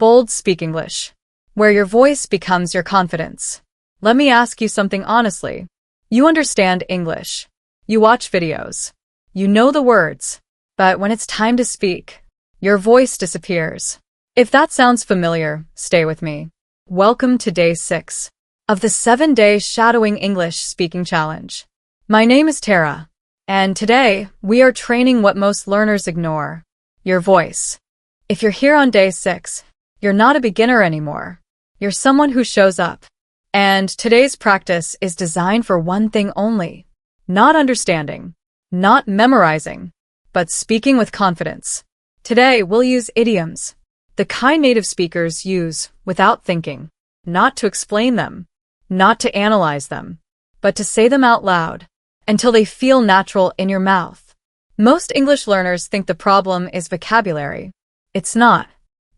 Bold Speak English, where your voice becomes your confidence. Let me ask you something honestly. You understand English. You watch videos. You know the words. But when it's time to speak, your voice disappears. If that sounds familiar, stay with me. Welcome to day 6 of the 7-day Shadowing English Speaking Challenge. My name is Tara, and today we are training what most learners ignore, your voice. If you're here on day 6, you're not a beginner anymore. You're someone who shows up. And today's practice is designed for one thing only: not understanding, not memorizing, but speaking with confidence. Today we'll use idioms, the kind native speakers use without thinking, not to explain them, not to analyze them, but to say them out loud until they feel natural in your mouth. Most English learners think the problem is vocabulary. It's not.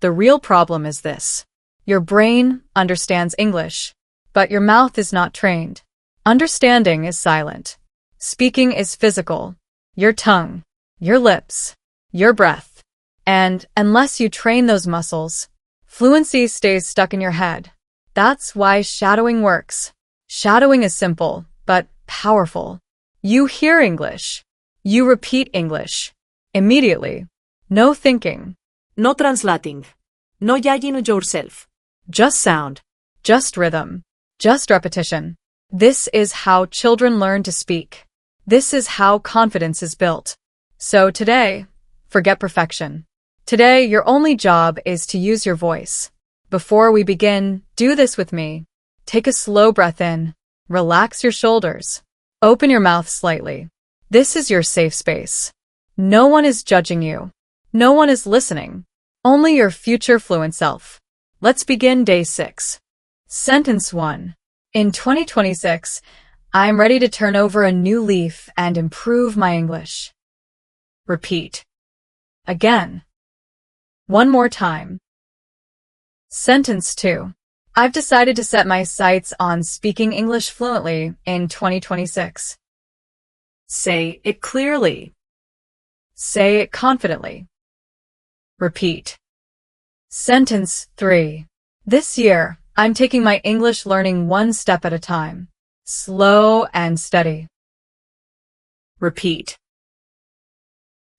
The real problem is this: your brain understands English, but your mouth is not trained. Understanding is silent. Speaking is physical. Your tongue, your lips, your breath. And unless you train those muscles, fluency stays stuck in your head. That's why shadowing works. Shadowing is simple, but powerful. You hear English. You repeat English. Immediately. No thinking. No translating. No judging yourself. Just sound. Just rhythm. Just repetition. This is how children learn to speak. This is how confidence is built. So today, forget perfection. Today, your only job is to use your voice. Before we begin, do this with me. Take a slow breath in. Relax your shoulders. Open your mouth slightly. This is your safe space. No one is judging you. No one is listening. Only your future fluent self. Let's begin day 6. Sentence 1. In 2026, I'm ready to turn over a new leaf and improve my English. Repeat. Again. One more time. Sentence 2. I've decided to set my sights on speaking English fluently in 2026. Say it clearly. Say it confidently. Repeat. Sentence 3. This year, I'm taking my English learning one step at a time. Slow and steady. Repeat.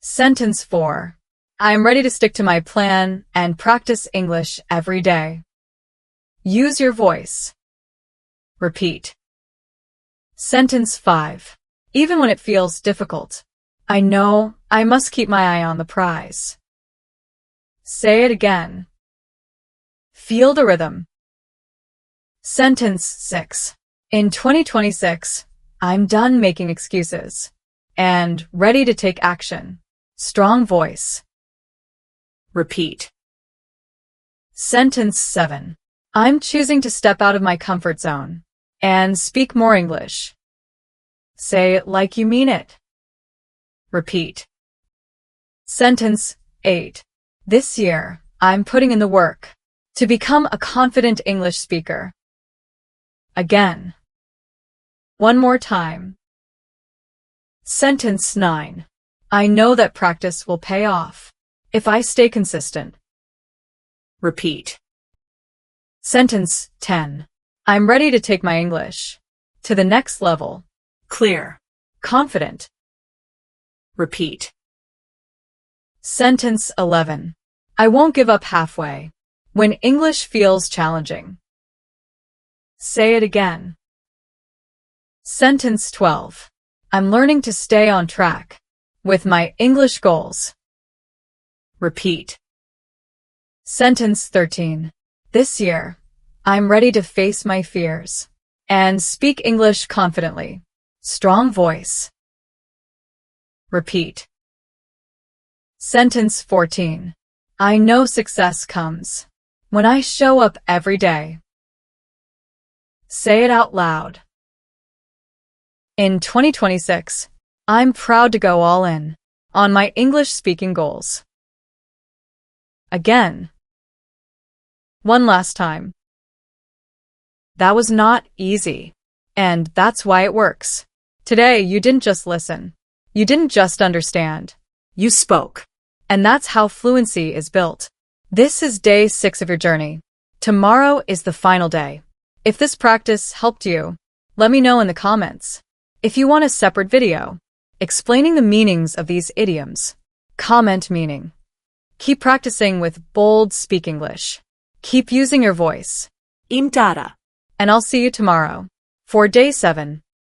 Sentence 4. I'm ready to stick to my plan and practice English every day. Use your voice. Repeat. Sentence 5. Even when it feels difficult, I know I must keep my eye on the prize. Say it again. Feel the rhythm. Sentence 6. In 2026, I'm done making excuses and ready to take action. Strong voice. Repeat. Sentence 7. I'm choosing to step out of my comfort zone and speak more English. Say it like you mean it. Repeat. Sentence 8. This year, I'm putting in the work to become a confident English speaker. Again. One more time. Sentence 9. I know that practice will pay off if I stay consistent. Repeat. Sentence 10. I'm ready to take my English to the next level. Clear. Confident. Repeat. Sentence 11. I won't give up halfway when English feels challenging. Say it again. Sentence 12. I'm learning to stay on track with my English goals. Repeat. Sentence 13. This year, I'm ready to face my fears and speak English confidently. Strong voice. Repeat. Sentence 14. I know success comes when I show up every day. Say it out loud. In 2026, I'm proud to go all in on my English speaking goals. Again. One last time. That was not easy, and that's why it works. Today, you didn't just listen. You didn't just understand. You spoke. And that's how fluency is built. This is day 6 of your journey. Tomorrow is the final day. If this practice helped you, let me know in the comments. If you want a separate video explaining the meanings of these idioms, comment meaning. Keep practicing with bold Speak English. Keep using your voice. Im tara. And I'll see you tomorrow for day 7.